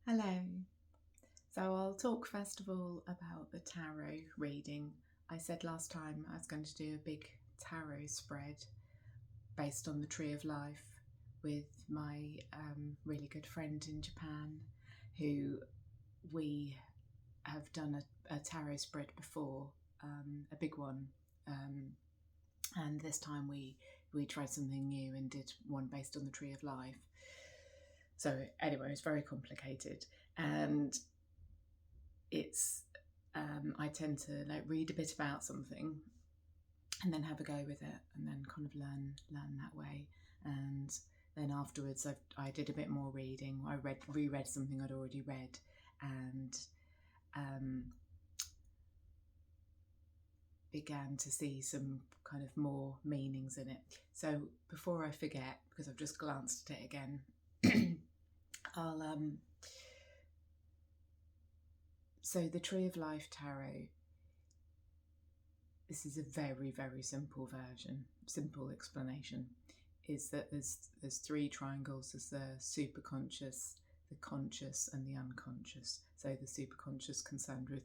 Hello. So I'll talk first of all about the tarot reading. I said last time I was going to do a big tarot spread based on the Tree of Life with my really good friend in Japan, who we have done a tarot spread before, a big one. And this time we tried something new and did one based on the Tree of Life. So anyway, it's very complicated, and it's I tend to read a bit about something and then have a go with it, and then kind of learn that way. And then afterwards, I did a bit more reading. I reread something I'd already read, and began to see some kind of more meanings in it. So before I forget, because I've just glanced at it again, I'll So the Tree of Life Tarot, this is a very, very simple explanation, is that there's three triangles. There's the superconscious, the conscious and the unconscious. So the superconscious concerned with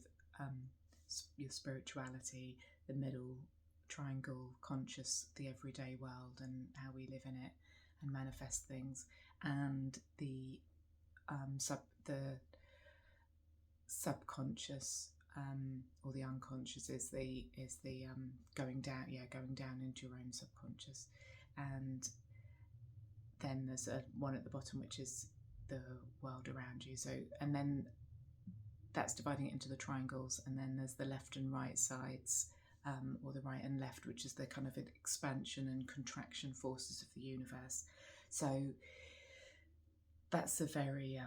your spirituality, the middle triangle conscious, the everyday world and how we live in it and manifest things, and the subconscious or the unconscious is the going down into your own subconscious. And then there's one at the bottom which is the world around you. So, and then that's dividing it into the triangles, and then there's the left and right sides, or the right and left, which is the kind of expansion and contraction forces of the universe. So that's a very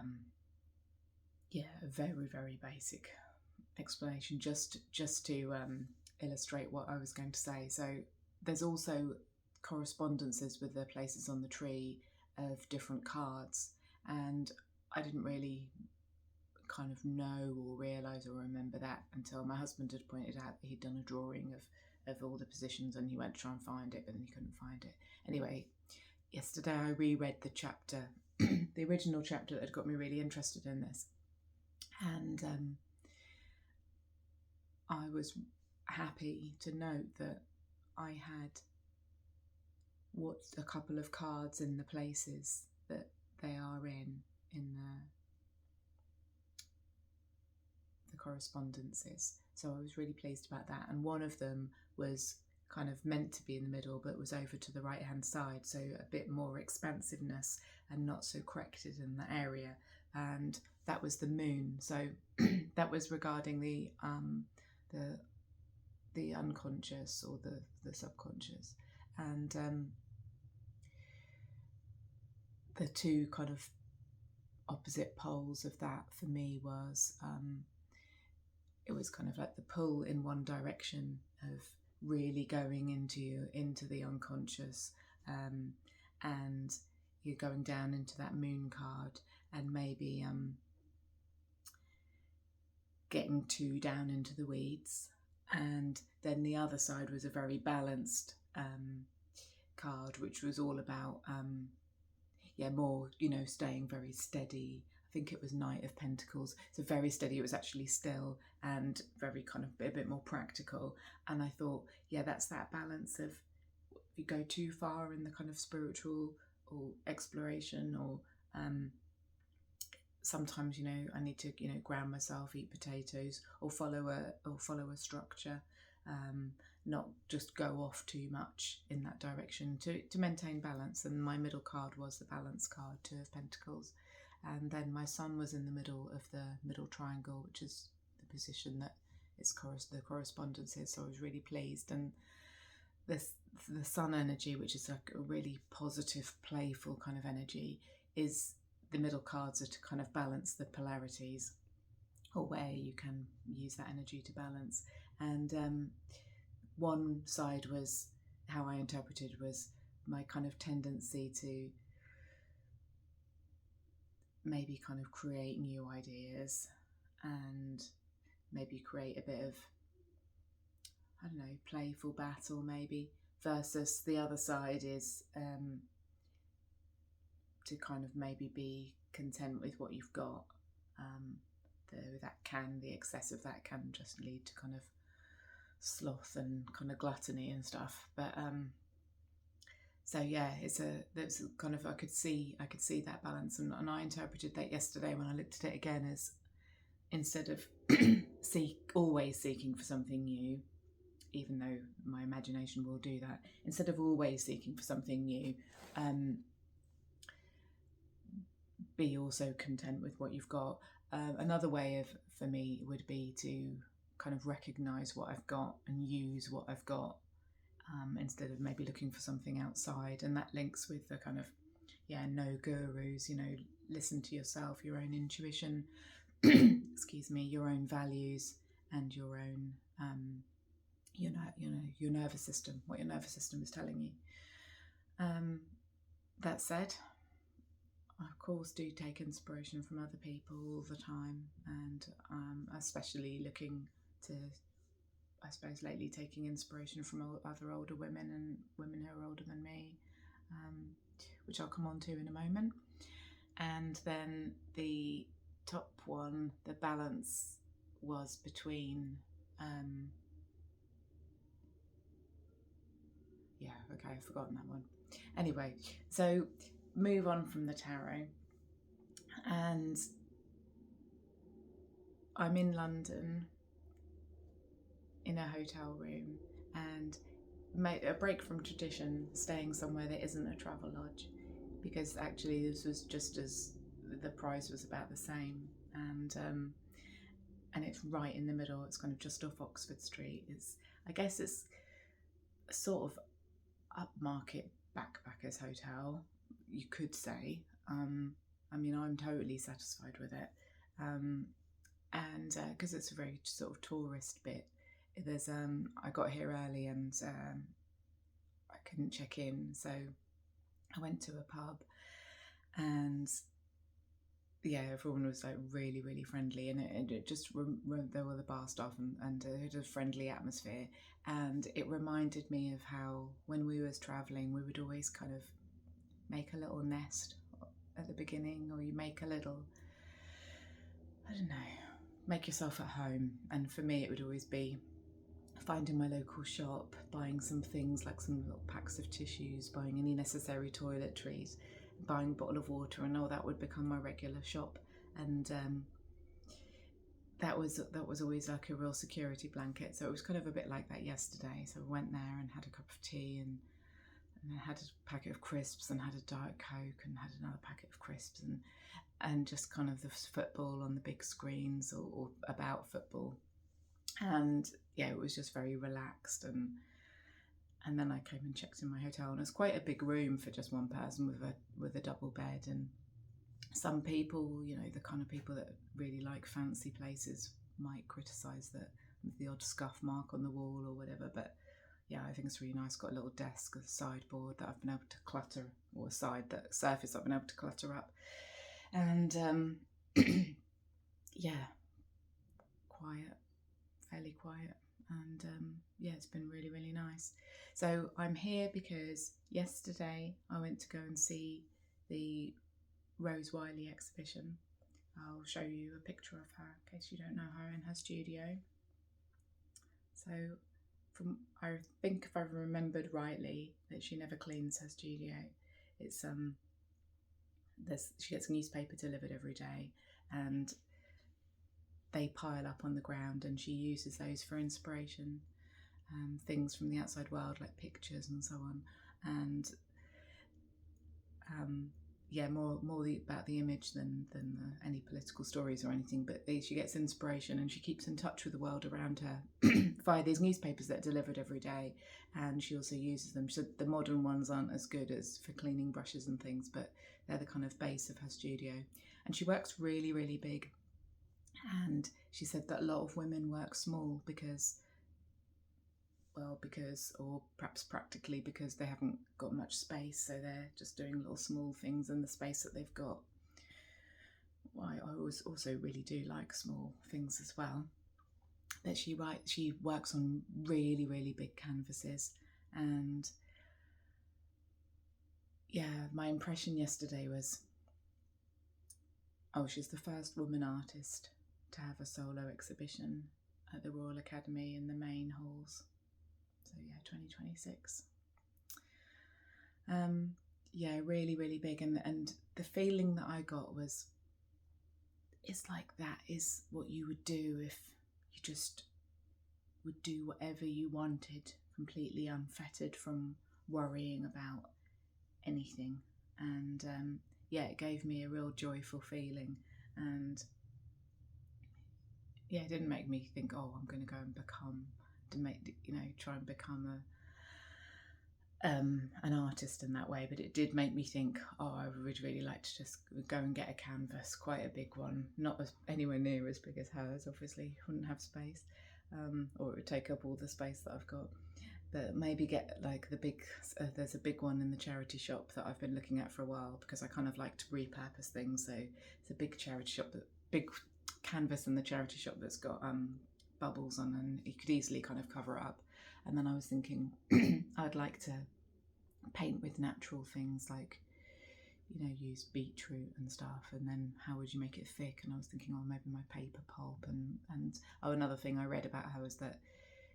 very, very basic explanation, just to illustrate what I was going to say. So there's also correspondences with the places on the tree of different cards, and I didn't really kind of know or realise or remember that until my husband had pointed out that he'd done a drawing of all the positions, and he went to try and find it, but then he couldn't find it. Anyway, yesterday I reread the chapter, the original chapter that had got me really interested in this. And I was happy to note that I had a couple of cards in the places that they are in the correspondences. So I was really pleased about that. And one of them was kind of meant to be in the middle, but was over to the right hand side, so a bit more expansiveness and not so corrected in that area. And that was the moon. So that was regarding the unconscious or the subconscious. And the two kind of opposite poles of that for me was it was kind of like the pull in one direction of really going into the unconscious, and you're going down into that moon card, and maybe getting too down into the weeds. And then the other side was a very balanced card, which was all about more, staying very steady. I think it was Knight of Pentacles. So very steady. It was actually still and very kind of a bit more practical. And I thought, that's that balance of, if you go too far in the kind of spiritual or exploration, or sometimes I need to ground myself, eat potatoes, or follow a structure, not just go off too much in that direction to maintain balance. And my middle card was the balance card, Two of Pentacles, and then my sun was in the middle of the middle triangle, which is the position that the correspondence is. So I was really pleased. And the sun energy, which is like a really positive, playful kind of energy, is the middle cards are to kind of balance the polarities, or where you can use that energy to balance. And one side was, how I interpreted, was my kind of tendency to maybe kind of create new ideas and maybe create a bit of, I don't know, playful battle maybe, versus the other side is to kind of maybe be content with what you've got the excess of that can just lead to kind of sloth and kind of gluttony and stuff. But so yeah, there's kind of I could see that balance, and I interpreted that yesterday when I looked at it again as, instead of always seeking for something new, even though my imagination will do that, instead of always seeking for something new, be also content with what you've got. Another way for me would be to kind of recognise what I've got and use what I've got, instead of maybe looking for something outside. And that links with the kind of, no gurus, listen to yourself, your own intuition, excuse me, your own values, and your own, your nervous system, what your nervous system is telling you. That said, I of course do take inspiration from other people all the time, and especially looking to, I suppose lately, taking inspiration from other older women and women who are older than me, which I'll come on to in a moment. And then the top one, the balance, was between I've forgotten that one. Anyway, so move on from the tarot, and I'm in London in a hotel room, and made a break from tradition, staying somewhere that isn't a travel lodge, because actually this was just as the price was about the same, and it's right in the middle. It's kind of just off Oxford Street. I guess it's a sort of upmarket backpackers hotel, you could say. I mean, I'm totally satisfied with it, and because it's a very sort of tourist bit. There's I got here early, and I couldn't check in, so I went to a pub, and everyone was like really, really friendly, and it just there were the bar staff, and it had a friendly atmosphere, and it reminded me of how when we was travelling, we would always kind of make a little nest at the beginning, or you make a little, I don't know, make yourself at home. And for me, it would always be finding my local shop, buying some things like some little packs of tissues, buying any necessary toiletries, buying a bottle of water, and all that would become my regular shop. And that was always like a real security blanket. So it was kind of a bit like that yesterday. So I went there and had a cup of tea, and I had a packet of crisps, and had a Diet Coke, and had another packet of crisps, and just kind of the football on the big screens, or about football. And it was just very relaxed, and then I came and checked in my hotel, and it's quite a big room for just one person with a double bed. And some people, the kind of people that really like fancy places, might criticise that the odd scuff mark on the wall or whatever, but I think it's really nice. Got a little desk, a sideboard that I've been able to clutter, or surface I've been able to clutter up, and quiet, fairly quiet, and it's been really, really nice. So I'm here because yesterday I went to go and see the Rose Wylie exhibition. I'll show you a picture of her in case you don't know her, in her studio. So I think if I remembered rightly, that she never cleans her studio. It's she gets a newspaper delivered every day, and they pile up on the ground, and she uses those for inspiration, things from the outside world, like pictures and so on. And more about the image than any political stories or anything. But she gets inspiration, and she keeps in touch with the world around her via these newspapers that are delivered every day. And she also uses them. So the modern ones aren't as good as for cleaning brushes and things, but they're the kind of base of her studio. And she works really, really big. And she said that a lot of women work small because, or perhaps practically because they haven't got much space, so they're just doing little small things in the space that they've got. I also really do like small things as well. But she works on really, really big canvases, and my impression yesterday was, Oh, she's the first woman artist to have a solo exhibition at the Royal Academy in the main halls. So yeah, 2026. Yeah, really, really big. And the feeling that I got was, it's like that is what you would do if you just would do whatever you wanted, completely unfettered from worrying about anything. And yeah, it gave me a real joyful feeling. And yeah, it didn't make me think, oh, I'm going to go and try and become an artist in that way. But it did make me think, oh, I would really like to just go and get a canvas, quite a big one, not anywhere near as big as hers, obviously, wouldn't have space, or it would take up all the space that I've got. But maybe get like the big, there's a big one in the charity shop that I've been looking at for a while, because I kind of like to repurpose things. So it's a big charity shop, big canvas in the charity shop that's got bubbles on, and you could easily kind of cover it up. And then I was thinking I'd like to paint with natural things, like, use beetroot and stuff, and then how would you make it thick? And I was thinking, oh, maybe my paper pulp. And another thing I read about her is that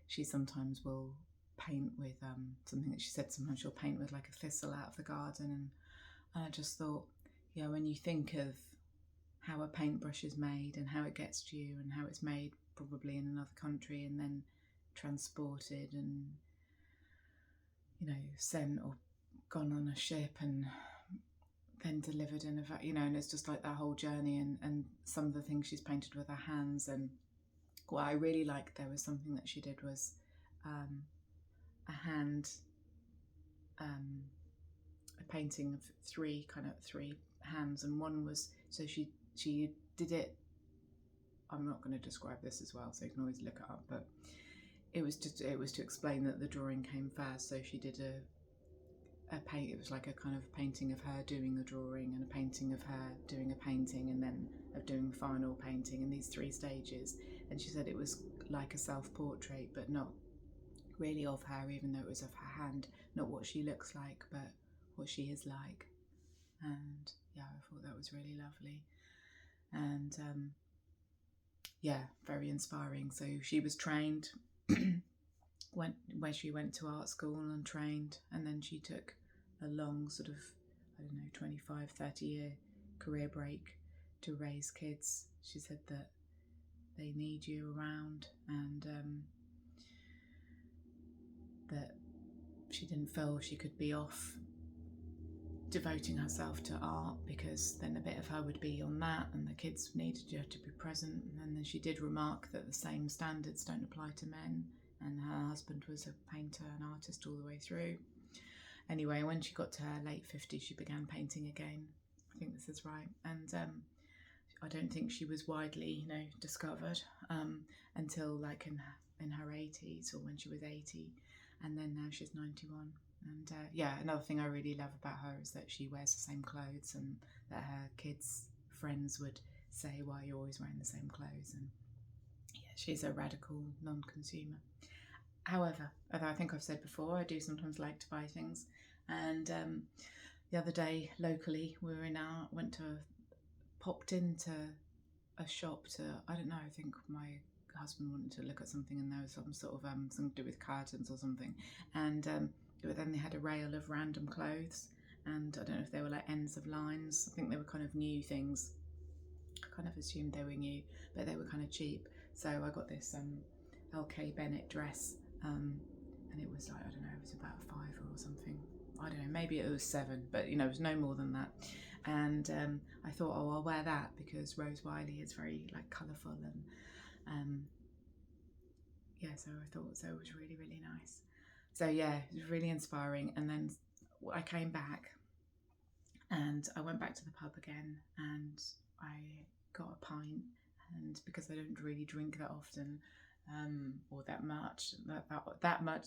she sometimes will paint with something that she said sometimes she'll paint with, like a thistle out of the garden. And I just thought, when you think of how a paintbrush is made and how it gets to you, and how it's made probably in another country and then transported and sent or gone on a ship and then delivered in and it's just like that whole journey, and some of the things she's painted with her hands. And what I really liked, there was something that she did was a painting of three hands, and one was, so she did it, I'm not going to describe this as well, so you can always look it up, but it was to explain that the drawing came first. So she did it was like a kind of painting of her doing the drawing, and a painting of her doing a painting, and then of doing the final painting in these 3 stages. And she said it was like a self-portrait, but not really of her, even though it was of her hand, not what she looks like, but what she is like. And yeah, I thought that was really lovely, and very inspiring. So she was trained where she went to art school and trained, and then she took a long sort of, 25-30 year career break to raise kids. She said that they need you around, and that she didn't feel she could be off devoting herself to art, because then a bit of her would be on that, and the kids needed her to be present. And then she did remark that the same standards don't apply to men, and her husband was a painter and artist all the way through. Anyway, when she got to her late 50s, she began painting again. I think this is right. And I don't think she was widely, discovered until like in her 80s, or when she was 80, and then now she's 91. And another thing I really love about her is that she wears the same clothes, and that her kids' friends would say, why are you always wearing the same clothes? And yeah, she's a radical non-consumer. However, as I think I've said before, I do sometimes like to buy things. And the other day, locally, popped into a shop to, I don't know, I think my husband wanted to look at something, and there was some sort of something to do with curtains or something. And but then they had a rail of random clothes, and I don't know if they were like ends of lines. I think they were kind of new things. I kind of assumed they were new, but they were kind of cheap. So I got this LK Bennett dress, and it was like, I don't know, it was about £5 or something. I don't know, maybe it was £7, but it was no more than that. And I thought, oh, I'll wear that because Rose Wylie is very like colourful, and so I thought, so it was really, really nice. So yeah, it was really inspiring. And then I came back, and I went back to the pub again, and I got a pint, and because I don't really drink that often, or that much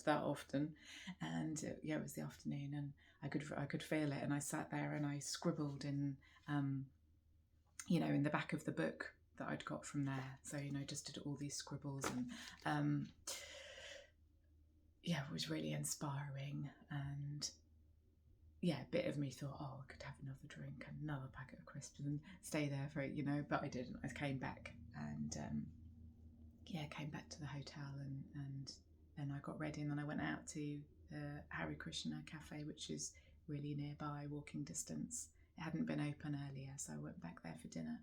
that often, and it was the afternoon, and I could feel it, and I sat there and I scribbled in in the back of the book that I'd got from there. So just did all these scribbles, and it was really inspiring. And yeah, a bit of me thought, oh, I could have another drink and another packet of crisps and stay there for, you know, but I didn't. I came back and came back to the hotel and then I got ready and then I went out to the Hare Krishna cafe, which is really nearby, walking distance. It hadn't been open earlier, so I went back there for dinner.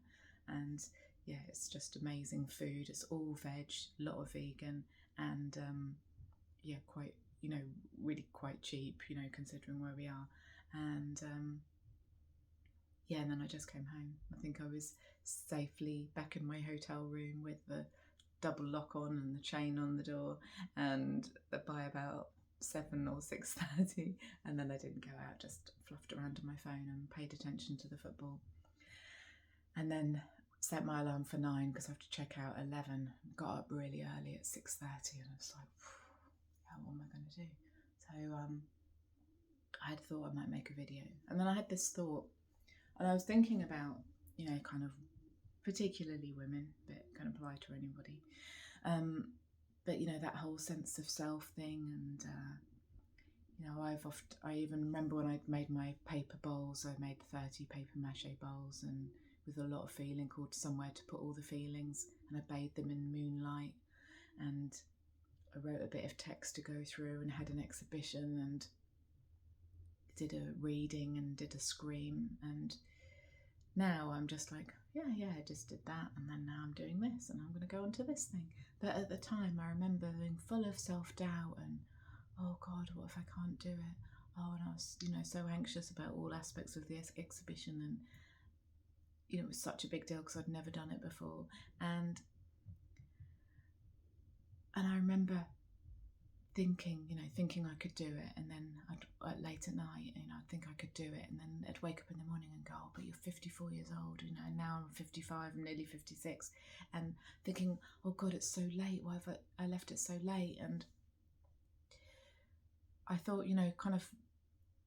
And yeah, it's just amazing food. It's all veg, a lot of vegan, and quite, you know, really quite cheap, you know, considering where we are. And and then I just came home. I think I was safely back in my hotel room with the double lock on and the chain on the door, and by about 7 or 6:30, and then I didn't go out, just fluffed around on my phone and paid attention to the football, and then set my alarm for 9 because I have to check out at 11. Got up really early at 6:30 and I was like, what am I going to do? So I had thought I might make a video, and then I had this thought, and I was thinking about, you know, kind of particularly women, but it can apply to anybody. But you know, that whole sense of self thing, and you know, I even remember when I made my paper bowls. I made 30 paper mache bowls, and with a lot of feeling, called Somewhere to Put All the Feelings, and I bathed them in moonlight, and I wrote a bit of text to go through, and had an exhibition, and did a reading, and did a scream, and now I'm just like, I just did that, and then now I'm doing this, and I'm going to go on to this thing. But at the time, I remember being full of self-doubt and, oh God, what if I can't do it? Oh, and I was, you know, so anxious about all aspects of the exhibition, and you know, it was such a big deal because I'd never done it before, and I remember thinking I could do it, and then late at night, you know, I'd think I could do it, and then I'd wake up in the morning and go, oh, but you're 54 years old, you know, and now I'm 55, I'm nearly 56, and thinking, oh God, it's so late, why have I left it so late? And I thought, you know, kind of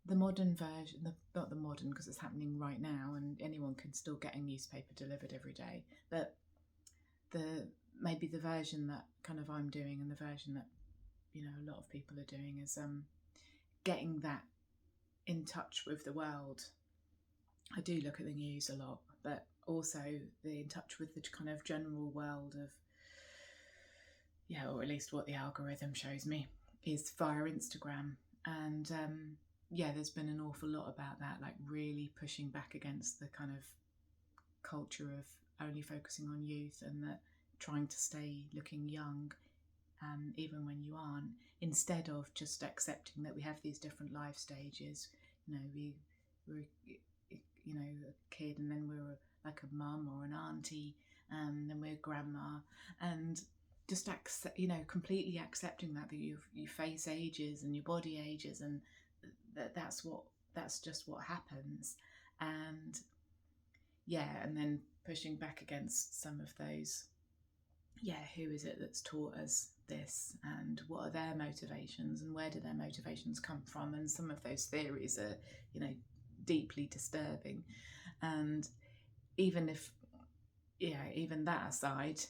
the modern version, not the modern because it's happening right now and anyone can still get a newspaper delivered every day, but maybe the version that kind of I'm doing, and the version that, you know, a lot of people are doing, is getting that in touch with the world. I do look at the news a lot, but also the in touch with the kind of general world of, or at least what the algorithm shows me, is via Instagram. And there's been an awful lot about that, like really pushing back against the kind of culture of only focusing on youth, and that trying to stay looking young even when you aren't, instead of just accepting that we have these different life stages. You know, we're you know, a kid, and then we're like a mum or an auntie, and then we're grandma, and just completely accepting that you face ages and your body ages, and that's just what happens. And and then pushing back against some of those, who is it that's taught us this, and what are their motivations, and where do their motivations come from? And some of those theories are, you know, deeply disturbing. And even that aside,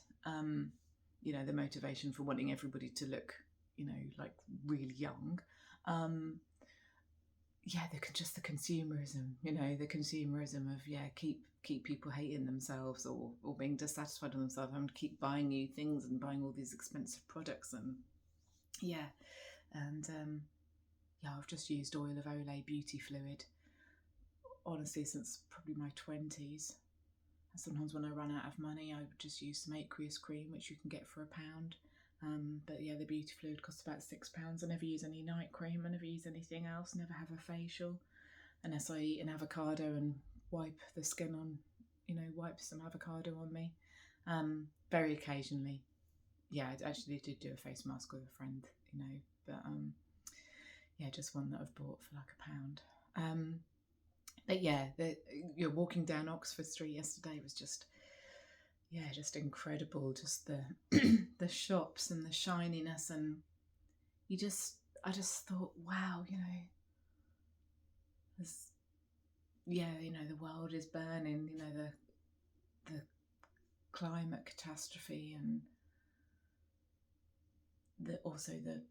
you know, the motivation for wanting everybody to look, you know, like really young, the consumerism, you know, the consumerism of keep people hating themselves or being dissatisfied with themselves, and keep buying new things and buying all these expensive products. And I've just used oil of Olay beauty fluid, honestly, since probably my 20s. And sometimes when I run out of money, I would just use some aqueous cream, which you can get for £1. But the beauty fluid costs about £6. I never use any night cream, I never use anything else, never have a facial unless I eat an avocado and wipe the skin on, you know, wipe some avocado on me. Very occasionally. I actually did do a face mask with a friend, you know, but just one that I've bought for like £1. But walking down Oxford Street yesterday was just incredible. Just the the shops and the shininess, and I just thought, wow, you know, you know, the world is burning, you know, the climate catastrophe, and also the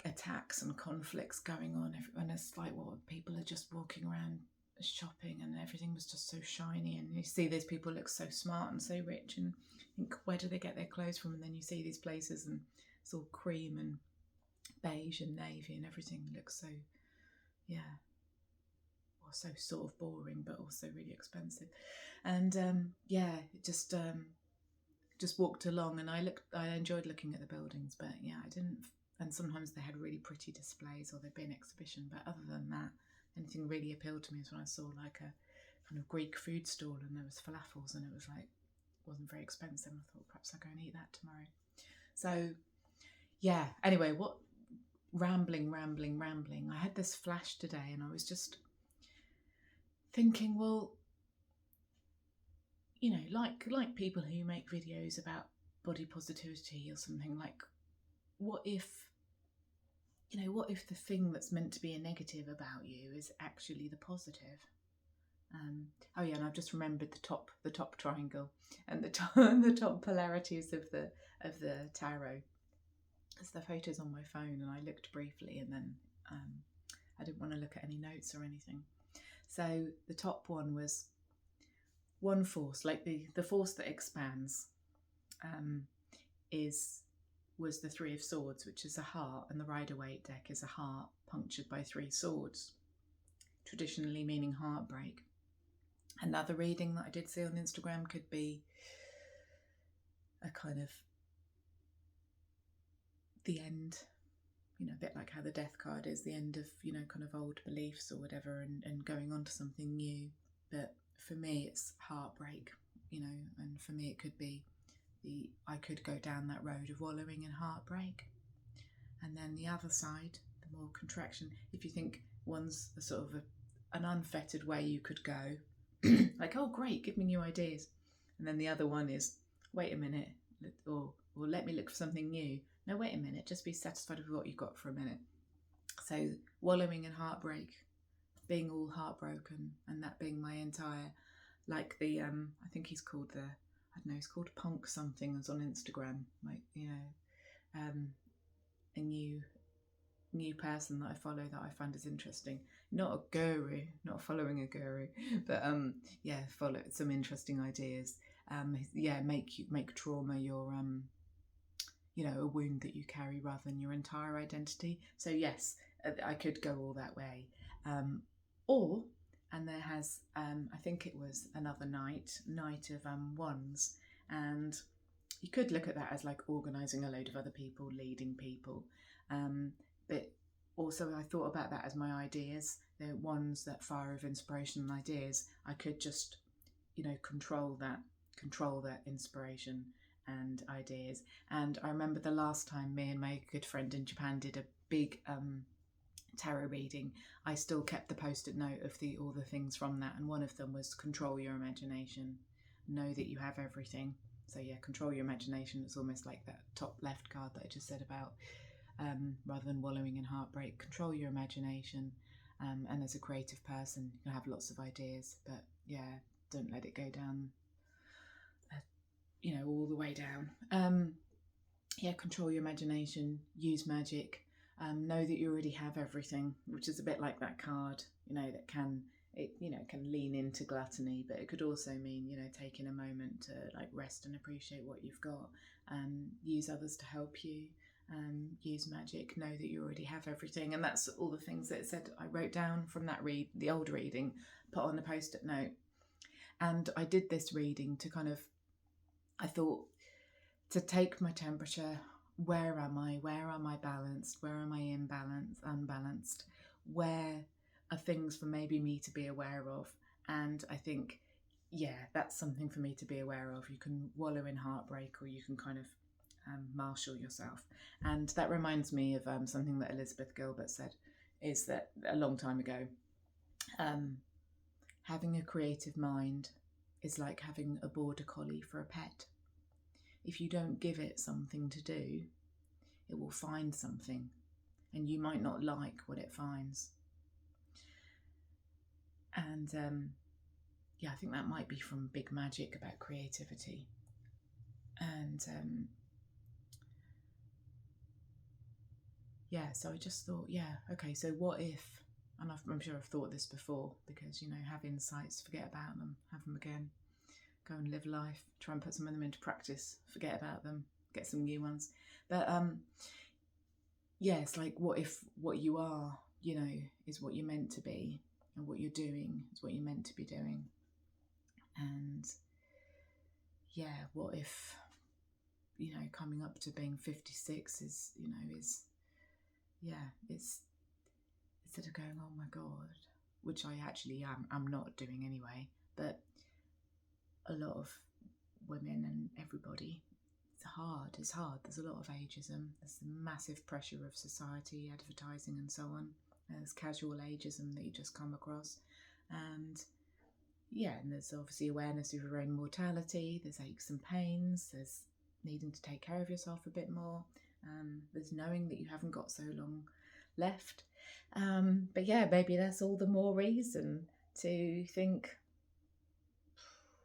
attacks and conflicts going on, and it's like, what, people are just walking around shopping and everything was just so shiny, and you see these people look so smart and so rich, and think, where do they get their clothes from? And then you see these places and it's all cream and beige and navy, and everything looks so, yeah, well, so sort of boring, but also really expensive. And just walked along, and I enjoyed looking at the buildings, but yeah, I didn't. And sometimes they had really pretty displays, or they'd be an exhibition, but other than that, anything really appealed to me is when I saw like a kind of Greek food stall, and there was falafels, and it was like, wasn't very expensive. I thought perhaps I'll go and eat that tomorrow. So yeah, anyway, what rambling. I had this flash today, and I was just thinking, well, you know, like people who make videos about body positivity or something, like, what if the thing that's meant to be a negative about you is actually the positive? Oh yeah, and I've just remembered the top triangle and the top polarities of the tarot. Because the photo's on my phone, and I looked briefly, and then I didn't want to look at any notes or anything. So the top one was one force, like the force that expands, was the Three of Swords, which is a heart, and the Rider-Waite deck is a heart punctured by 3 swords, traditionally meaning heartbreak. Another reading that I did see on Instagram could be a kind of the end, you know, a bit like how the Death card is the end of, you know, kind of old beliefs or whatever, and going on to something new. But for me, it's heartbreak, you know, and for me it could be I could go down that road of wallowing in heartbreak. And then the other side, the more contraction, if you think one's a sort of an unfettered way you could go, like, oh great, give me new ideas. And then the other one is, wait a minute, or let me look for something new. No, wait a minute, just be satisfied with what you've got for a minute. So wallowing in heartbreak, being all heartbroken, and that being my entire, like the, I think he's called he's called Punk something, as on Instagram, like, you know, a new person that I follow that I find is interesting. Not a guru, not following a guru, but follow some interesting ideas. Make trauma your you know, a wound that you carry rather than your entire identity. So yes, I could go all that way, and there has, I think it was another Knight of Wands, and you could look at that as like organising a load of other people, leading people, but also I thought about that as my ideas, the ones that fire of inspiration and ideas. I could just, you know, control that inspiration and ideas. And I remember the last time me and my good friend in Japan did a big tarot reading, I still kept the post-it note of all the things from that, and one of them was control your imagination, know that you have everything. So yeah, control your imagination. It's almost like that top left card that I just said about, rather than wallowing in heartbreak, control your imagination, and as a creative person you can have lots of ideas, but yeah, don't let it go down, you know, all the way down. Control your imagination, use magic, know that you already have everything, which is a bit like that card, you know, that can lean into gluttony, but it could also mean, you know, taking a moment to like rest and appreciate what you've got, use others to help you, use magic, know that you already have everything. And that's all the things that it said I wrote down from that the old reading, put on a post-it note. And I did this reading to kind of, I thought, to take my temperature. Where am I? Where am I balanced? Where am I unbalanced? Where are things for maybe me to be aware of? And I think, yeah, that's something for me to be aware of. You can wallow in heartbreak, or you can kind of marshal yourself. And that reminds me of something that Elizabeth Gilbert said, is that a long time ago, having a creative mind is like having a border collie for a pet. If you don't give it something to do, it will find something, and you might not like what it finds. And I think that might be from Big Magic about creativity. And yeah, so I just thought, yeah, okay, so what if, and I'm sure I've thought this before, because, you know, have insights, forget about them, have them again, go and live life, try and put some of them into practice, forget about them, get some new ones. But yeah, it's like, what if what you are, you know, is what you're meant to be, and what you're doing is what you're meant to be doing. And yeah, what if, you know, coming up to being 56 is, you know, is, yeah, it's, instead of going, oh my God, which I actually I'm not doing anyway, but a lot of women and everybody, it's hard. There's a lot of ageism. There's the massive pressure of society, advertising and so on. There's casual ageism that you just come across. And yeah, and there's obviously awareness of your own mortality. There's aches and pains. There's needing to take care of yourself a bit more. There's knowing that you haven't got so long left. But yeah, maybe that's all the more reason to think,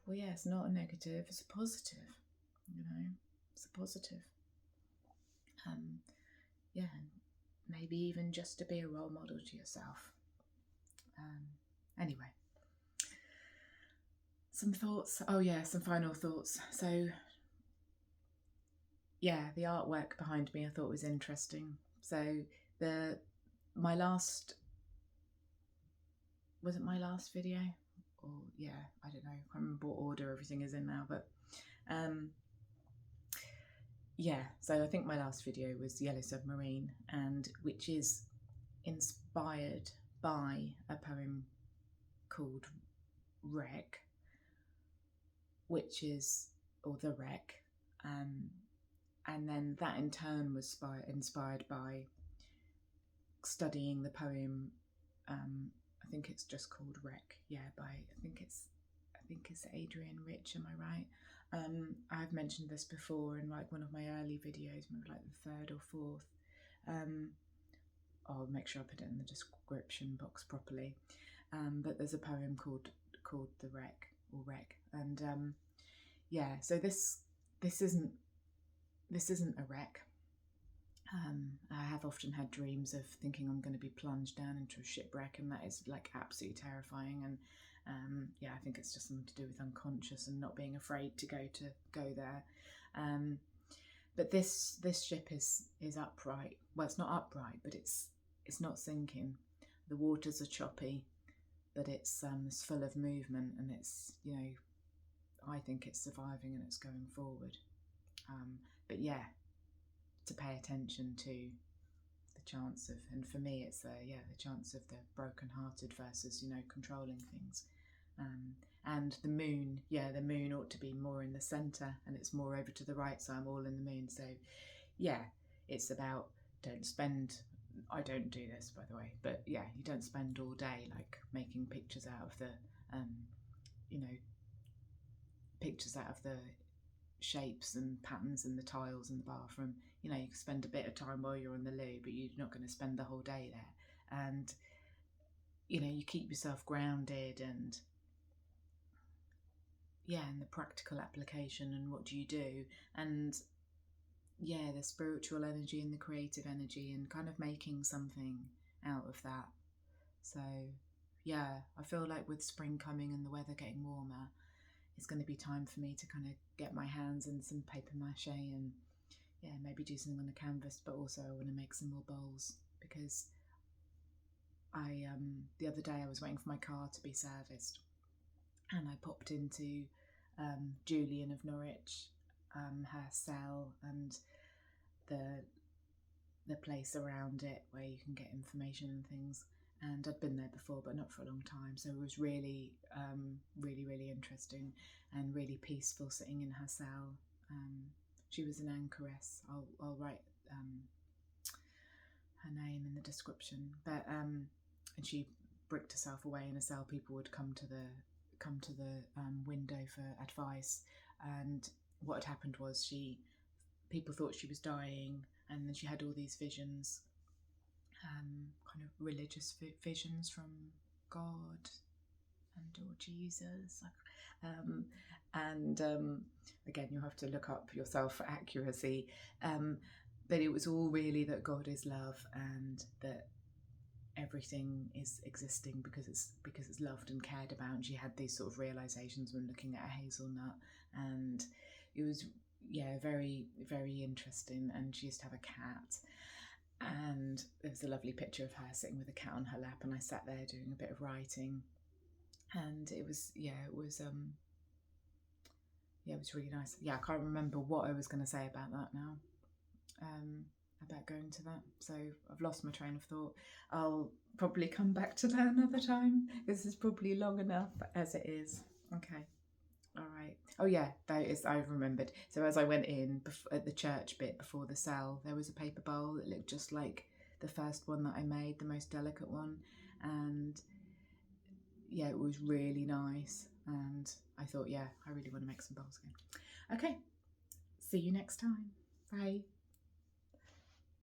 well, yeah, it's not a negative, it's a positive, you know, it's a positive. Yeah, maybe even just to be a role model to yourself. Anyway, some thoughts. Oh yeah, some final thoughts. So yeah, the artwork behind me I thought was interesting. So my last, was it my last video? Or yeah, I don't know. I can't remember what order everything is in now, but yeah. So I think my last video was Yellow Submarine, and which is inspired by a poem called Wreck, which is, or The Wreck, and then that in turn was inspired by studying the poem. I think it's just called Wreck. Yeah, I think it's Adrienne Rich. Am I right? I've mentioned this before in like one of my early videos, maybe like the third or fourth. I'll make sure I put it in the description box properly. But there's a poem called The Wreck, or Wreck, and yeah. So this isn't a wreck. I have often had dreams of thinking I'm going to be plunged down into a shipwreck, and that is like absolutely terrifying. And yeah, I think it's just something to do with unconscious and not being afraid to go there. But this ship is upright. Well, it's not upright, but it's not sinking. The waters are choppy, but it's full of movement, and it's, you know, I think it's surviving and it's going forward. But yeah, to pay attention to the chance of, and for me it's the chance of the broken-hearted versus, you know, controlling things. And the moon ought to be more in the centre, and it's more over to the right, so I'm all in the moon. So yeah, it's about, I don't do this, by the way, but yeah, you don't spend all day like making pictures out of the you know, pictures out of the shapes and patterns and the tiles in the bathroom. You know, you can spend a bit of time while you're on the loo, but you're not going to spend the whole day there. And you know, you keep yourself grounded, and yeah, and the practical application, and what do you do, and yeah, the spiritual energy and the creative energy, and kind of making something out of that. So yeah, I feel like with spring coming and the weather getting warmer, it's going to be time for me to kind of get my hands in some paper mache and yeah, maybe do something on a canvas. But also I want to make some more bowls, because I the other day I was waiting for my car to be serviced, and I popped into Julian of Norwich, her cell, and the place around it where you can get information and things. And I'd been there before, but not for a long time, so it was really really interesting and really peaceful sitting in her cell. She was an anchoress. I'll write her name in the description. But and she bricked herself away in a cell. People would come to the window for advice, and what had happened was people thought she was dying, and then she had all these visions, kind of religious visions from God or Jesus. And again, you'll have to look up yourself for accuracy. but it was all really that God is love, and that everything is existing because it's loved and cared about. And she had these sort of realizations when looking at a hazelnut, and it was very, very interesting. And she used to have a cat, and there was a lovely picture of her sitting with a cat on her lap, and I sat there doing a bit of writing, and it was really nice. I can't remember what I was going to say about that now, about going to that, so I've lost my train of thought. I'll probably come back to that another time. This is probably long enough as it is. Okay. All right. Oh yeah, I've remembered. So as I went in at the church bit before the cell, there was a paper bowl that looked just like the first one that I made, the most delicate one, and yeah, it was really nice. And I thought, I really want to make some bowls again. Okay, see you next time. Bye.